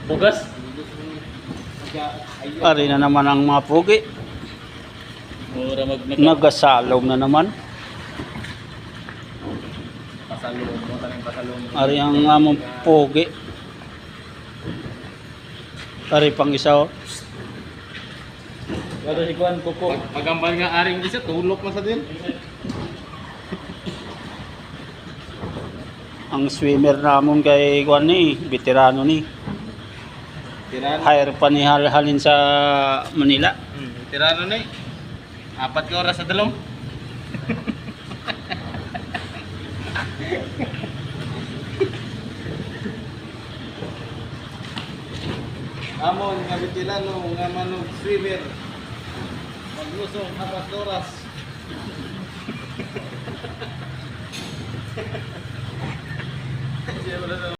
Bugas. Ari na naman ang mga pugi. Mura Nagasalong na naman. pasalong mo tanong pasalong. Ari ang among pugi. Ari pang isa oh. Wala si Kuan kuko. Pagambal nga aring isa tulok na sa din. Ang swimmer namon kay Kuan ni, veterano ni. Tirano. Hire pa ni halin sa Manila. Tirano na eh. 4 ka oras sa dalom. Amon nga veterano nga manog swimmer. Maglusong 4 oras.